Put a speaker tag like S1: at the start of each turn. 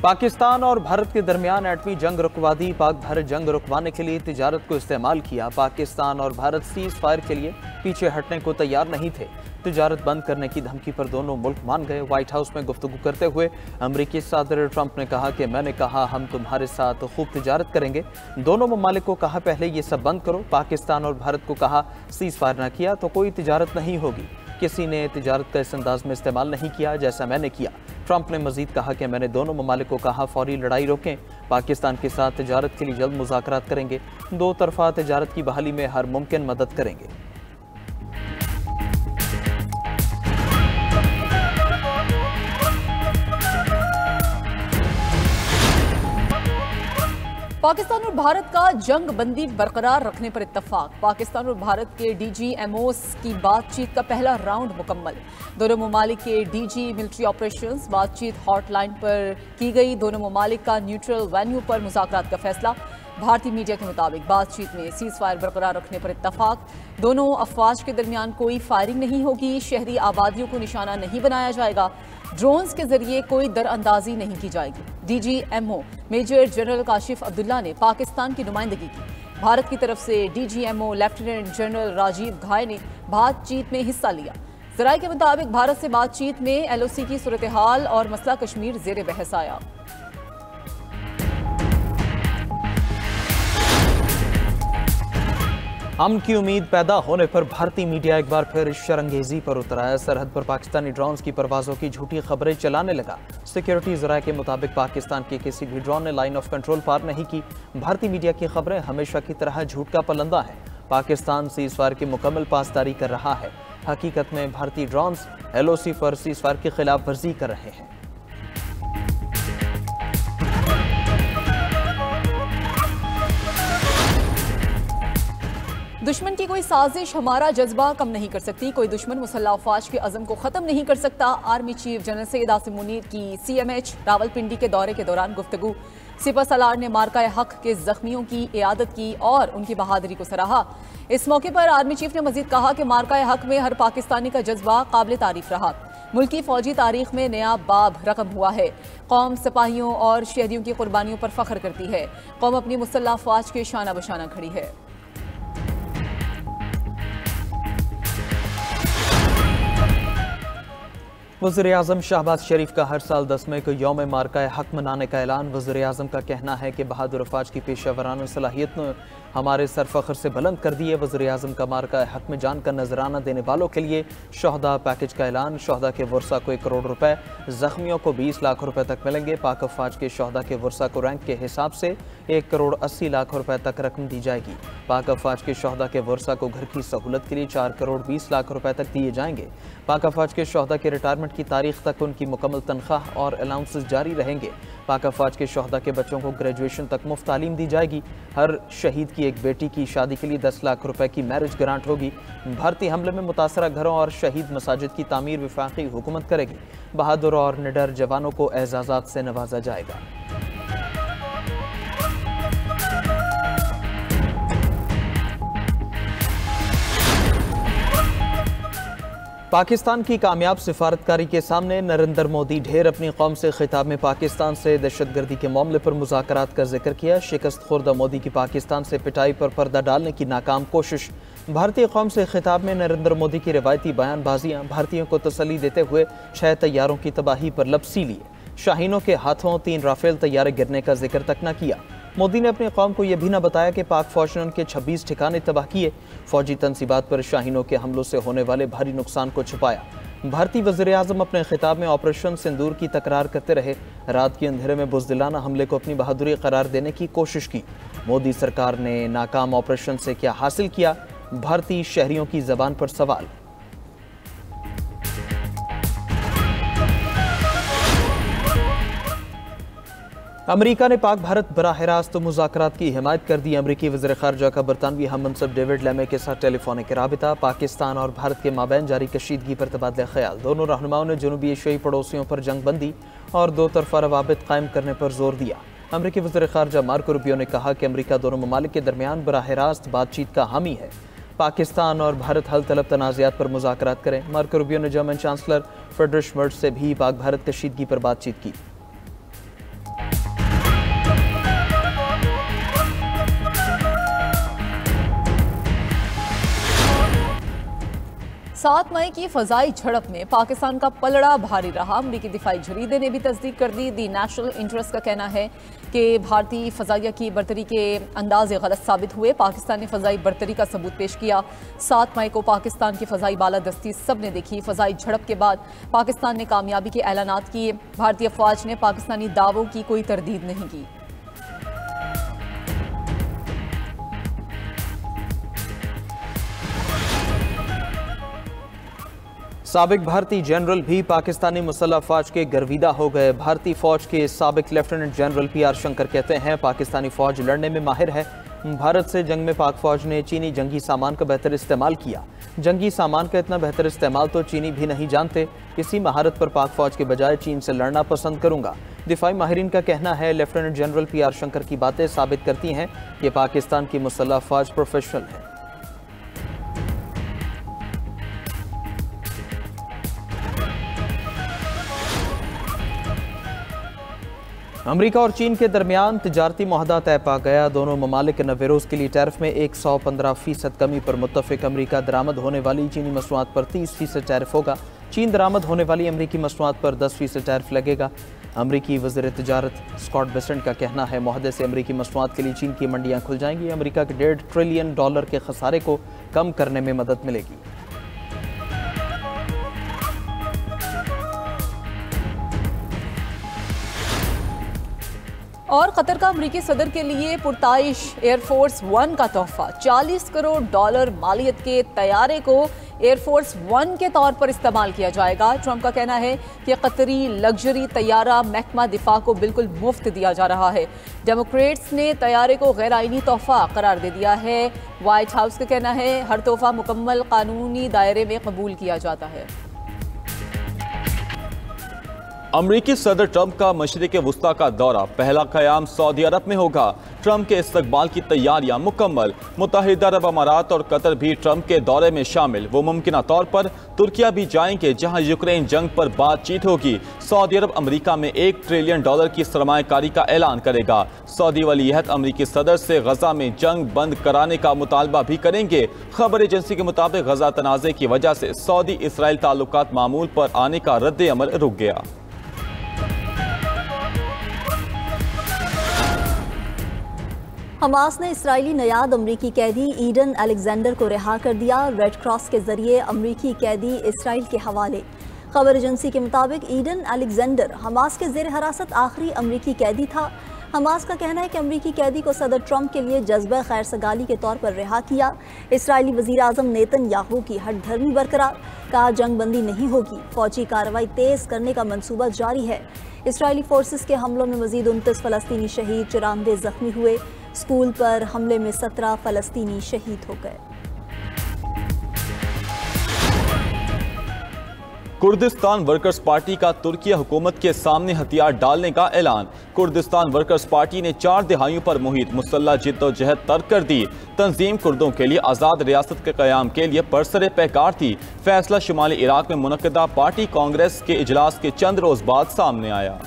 S1: पाकिस्तान और भारत के दरमियान एटमी जंग रुकवा दी। पाक भारत जंग रुकवाने के लिए तिजारत को इस्तेमाल किया। पाकिस्तान और भारत सीज फायर के लिए पीछे हटने को तैयार नहीं थे। तिजारत बंद करने की धमकी पर दोनों मुल्क मान गए। व्हाइट हाउस में गुफ्तगू करते हुए अमरीकी सदर ट्रंप ने कहा कि मैंने कहा हम तुम्हारे साथ खूब तिजारत करेंगे। दोनों ममालिक को कहा पहले ये सब बंद करो। पाकिस्तान और भारत को कहा सीज फायर न किया तो कोई तिजारत नहीं होगी। किसी ने तिजारत का इस अंदाज में इस्तेमाल नहीं किया जैसा मैंने किया। ट्रंप ने मजीद कहा कि मैंने दोनों ममालिक को कहा फौरी लड़ाई रोकें। पाकिस्तान के साथ तिजारत के लिए जल्द मुज़ाकरात करेंगे। दो तरफा तिजारत की बहाली में हर मुमकिन मदद करेंगे।
S2: पाकिस्तान और भारत का जंग बंदी बरकरार रखने पर इत्तफाक। पाकिस्तान और भारत के DGMOs की बातचीत का पहला राउंड मुकम्मल। दोनों ममालिक के DG मिलिट्री ऑपरेशंस बातचीत हॉटलाइन पर की गई। दोनों ममालिक का न्यूट्रल वेन्यू पर मुज़ाकरात का फैसला। भारतीय मीडिया के मुताबिक बातचीत में सीज फायर बरकरार रखने पर इत्तफाक। दोनों अफवाज के दरमियान कोई फायरिंग नहीं होगी। शहरी आबादियों को निशाना नहीं बनाया जाएगा। ड्रोन्स के जरिए कोई दरअंदाजी नहीं की जाएगी। DGMO major general Kashif Abdullah ने पाकिस्तान की नुमाइंदगी की। भारत की तरफ से DGMO लेफ्टिनेंट जनरल राजीव घाय ने बातचीत में हिस्सा लिया। जराये के मुताबिक भारत से बातचीत में LOC की सूरत हाल और मसला कश्मीर जेर बहस आया।
S1: अमन की उम्मीद पैदा होने पर भारतीय मीडिया एक बार फिर शरंगेजी पर उतर आया। सरहद पर पाकिस्तानी ड्रोन्स की परवाजों की झूठी खबरें चलाने लगा। सिक्योरिटी ज़राए के मुताबिक पाकिस्तान के किसी भी ड्रोन ने लाइन ऑफ कंट्रोल पार नहीं की। भारतीय मीडिया की खबरें हमेशा की तरह झूठ का पलंदा है। पाकिस्तान सीज फायर की मुकम्मल पासदारी कर रहा है। हकीकत में भारतीय ड्रोन्स LOC पर सीज फायर की खिलाफ वर्जी कर रहे हैं।
S2: दुश्मन की कोई साजिश हमारा जज्बा कम नहीं कर सकती। कोई दुश्मन मुसल्लह अफवाज के अज़म को ख़त्म नहीं कर सकता। Army chief general Syed Asim Munir की CMH रावलपिंडी के दौरे के दौरान गुफ्तगू। सिपह सलार ने मार्का हक के जख्मियों की इयादत की और उनकी बहादुरी को सराहा। इस मौके पर आर्मी चीफ ने मजीद कहा कि मार्का हक में हर पाकिस्तानी का जज्बा काबिल तारीफ रहा। मुल्की फौजी तारीख में नया बाब रकम हुआ है। कौम सिपाहियों और शहरियों की कुर्बानियों पर फख्र करती है। कौम अपनी मुसल्लह अफवाज के शाना बशाना खड़ी है।
S1: वज़ीर-ए-आज़म शहबाज शरीफ का हर साल 10 मई को यौम मार्का हक मनाने का ऐलान। वज़ीर-ए-आज़म का कहना है कि बहादुर अफवाज की पेशा सलाहियत ने हमारे सर फख्र से बुलंद कर दिए। वज़ीर-ए-आज़म का मार्का हक में जान का नजराना देने वालों के लिए शहदा पैकेज का ऐलान। शहदा के वर्सा को 1 करोड़ रुपए, जख्मियों को 20 लाख रुपए तक मिलेंगे। पाक अफवाज के शहदा के वर्सा को रैंक के हिसाब से 1 करोड़ 80 लाख रुपए तक रकम दी जाएगी। पाक अफवाज के शहदा के वर्सा को घर की सहूलत के लिए 4 करोड़ 20 लाख रुपए तक दिए जाएंगे। पाक अफवाज के शहदा के रिटायरमेंट की तारीख तक उनकी मुकम्मल तनख्वाह और अलाउंसेस जारी रहेंगे। पाक अफवाज के शहदा के बच्चों को ग्रेजुएशन तक मुफ्त तालीम दी जाएगी। हर शहीद की एक बेटी की शादी के लिए 10 लाख रुपए की मैरिज ग्रांट होगी। भारतीय हमले में मुतासरा घरों और शहीद मसाजिद की तामीर वफाकी हुकूमत करेगी। बहादुर और निडर जवानों को एजाज़ात से नवाजा जाएगा। पाकिस्तान की कामयाब सिफारतकारी के सामने नरेंद्र मोदी ढेर अपनी कौम से खिताब में पाकिस्तान से दहशतगर्दी के मामले पर मुज़ाकरात का जिक्र किया। शिकस्त खुर्दा मोदी की पाकिस्तान से पिटाई पर पर्दा डालने की नाकाम कोशिश। भारतीय कौम से खिताब में नरेंद्र मोदी की रिवायती बयानबाजियाँ भारतीयों को तसल्ली देते हुए 6 तैयारों की तबाही पर लपसी लिए। शाहीनों के हाथों 3 राफेल तैयारे गिरने का जिक्र तक न किया। मोदी ने अपनी कौम को यह भी न बताया कि पाक फौज ने उनके 26 ठिकाने तबाह किए। फौजी तनसीबात पर शाहीनों के हमलों से होने वाले भारी नुकसान को छुपाया। भारतीय वज़ीर-ए-आज़म अपने खिताब में ऑपरेशन सिंदूर की तकरार करते रहे। रात के अंधेरे में बुज़दिलाना हमले को अपनी बहादुरी करार देने की कोशिश की। मोदी सरकार ने नाकाम ऑपरेशन से क्या हासिल किया? भारतीय शहरियों की ज़बान पर सवाल। अमेरिका ने पाक भारत बराह रास्त मुज़ाकरात की हिमायत कर दी। अमरीकी वज़ीर ख़ारजा का बरतानवी हम मनसब डेविड लेमे के साथ टेलीफोनिक राबिता। पाकिस्तान और भारत के माबैन जारी कशीदगी पर तबादला ख्याल। दोनों रहनुमाओं ने जनूबी एशियाई पड़ोसियों पर जंग बंदी और 2 तरफ़ा रवाबित कायम करने पर जोर दिया। अमरीकी वज़ीर ख़ारजा मार्को रूबियो ने कहा कि अमरीका दोनों ममालिक के दरमियान बराह रास्त बातचीत का हामी है। पाकिस्तान और भारत हल तलब तनाज़ात पर मुज़ाकरात करें। मार्को रूबियो ने जर्मन चांसलर फ्रेडरिश मर्ज से भी पाक भारत कशीदगी पर बातचीत की।
S2: 7 मई की फजाई झड़प में पाकिस्तान का पलड़ा भारी रहा। अमरीकी दिफाई जरीदे ने भी तस्दीक कर दी। दी नेशनल इंटरेस्ट का कहना है कि भारतीय फजाइया की बर्तरी के अंदाजे गलत साबित हुए। पाकिस्तान ने फजाई बर्तरी का सबूत पेश किया। 7 मई को पाकिस्तान की फजाई बालादस्ती सब ने देखी। फजाई झड़प के बाद पाकिस्तान ने कामयाबी के ऐलानात किए। भारतीय अफवाज ने पाकिस्तानी दावों की कोई तरदीद नहीं की।
S1: साबिक भारतीय जनरल भी पाकिस्तानी मुसल्लह फौज के गर्विदा हो गए। भारतीय फौज के साबिक लेफ्टिनेंट जनरल PR शंकर कहते हैं पाकिस्तानी फौज लड़ने में माहिर है। भारत से जंग में पाक फौज ने चीनी जंगी सामान का बेहतर इस्तेमाल किया। जंगी सामान का इतना बेहतर इस्तेमाल तो चीनी भी नहीं जानते। इसी महारत पर पाक फौज के बजाय चीन से लड़ना पसंद करूंगा। दिफाई माहिरीन का कहना है लेफ्टिनेंट जनरल PR शंकर की बातें साबित करती हैं कि पाकिस्तान की मुसल्लह फौज प्रोफेशनल है। अमेरिका और चीन के दरमियान तिजारती मुआहदा तय पा गया। दोनों ममालिक नवेरोज के लिए टैरिफ में 115% कमी पर मुत्तफिक। अमेरिका दरामद होने वाली चीनी मसनूआत पर 30% टैरिफ होगा। चीन दरामद होने वाली अमेरिकी मसनूआत पर 10% टैरिफ लगेगा। अमेरिकी वज़ीर तिजारत स्कॉट बेसेंट का कहना है मुआहदे से अमेरिकी मसनूआत के लिए चीन की मंडियाँ खुल जाएंगी। अमेरिका के $1.5 ट्रिलियन के खसारे को कम करने में मदद मिलेगी।
S2: और कतर का अमरीकी सदर के लिए पुरताइश एयरफोर्स 1 का तोहफा। $40 करोड़ मालियत के तैयारे को एयरफोर्स 1 के तौर पर इस्तेमाल किया जाएगा। ट्रंप का कहना है कि कतरी लग्जरी तैयारा महकमा दिफा को बिल्कुल मुफ्त दिया जा रहा है। डेमोक्रेट्स ने तैयारे को गैर आईनी तोहफा करार दे दिया है। व्हाइट हाउस का कहना है हर तोहफा मुकम्मल कानूनी दायरे में कबूल किया जाता है।
S3: अमरीकी सदर ट्रंप का मशरिक़ वुस्ता का दौरा, पहला क़याम सऊदी अरब में होगा। ट्रंप के इस्तकबाल की तैयारियां मुकम्मल। मुत्तहिदा अरब अमारात और कतर भी ट्रंप के दौरे में शामिल। वो मुमकिना तौर पर तुर्किया भी जाएंगे जहां यूक्रेन जंग पर बातचीत होगी। सऊदी अरब अमरीका में $1 ट्रिलियन की सरमायाकारी का ऐलान करेगा। सऊदी वलीअहद अमरीकी सदर से गजा में जंग बंद कराने का मुतालबा भी करेंगे। खबर एजेंसी के मुताबिक गजा तनाज़े की वजह से सऊदी इसराइल ताल्लुकात मामूल पर आने का रद्द अमल रुक गया।
S4: हमास ने इसराइली नयाद अमरीकी कैदी ईडन अलेक्जेंडर को रिहा कर दिया। रेड क्रॉस के जरिए अमरीकी कैदी इसराइल के हवाले। खबर एजेंसी के मुताबिक ईडन अलेक्जेंडर हमास के जेर हिरासत आखिरी अमरीकी कैदी था। हमास का कहना है कि अमरीकी कैदी को सदर ट्रंप के लिए जज्बा खैर सगाली के तौर पर रिहा किया। इसराइली वज़ीर आज़म नेतन्याहू की हठधर्मी बरकरार, कहा जंग बंदी नहीं होगी, फौजी कार्रवाई तेज करने का मंसूबा जारी है। इसराइली फोर्सेस के हमलों में मजीद 29 फ़लस्तीनी शहीद, 94 जख्मी हुए। स्कूल पर हमले में 17 फ़लस्तीनी शहीद हो गए।
S3: कुर्दिस्तान वर्कर्स पार्टी का तुर्की हुकूमत के सामने हथियार डालने का ऐलान। कुर्दिस्तान वर्कर्स पार्टी ने 4 दहाइयों पर मुहित मुसल्लह जिद्दोजहद तर्क कर दी। तंजीम कुर्दों के लिए आज़ाद रियासत के क़याम के लिए बरसरे पैकार थी। फैसला शुमाली इराक में मुनक़दा पार्टी कांग्रेस के इजलास के चंद रोज़ बाद सामने आया।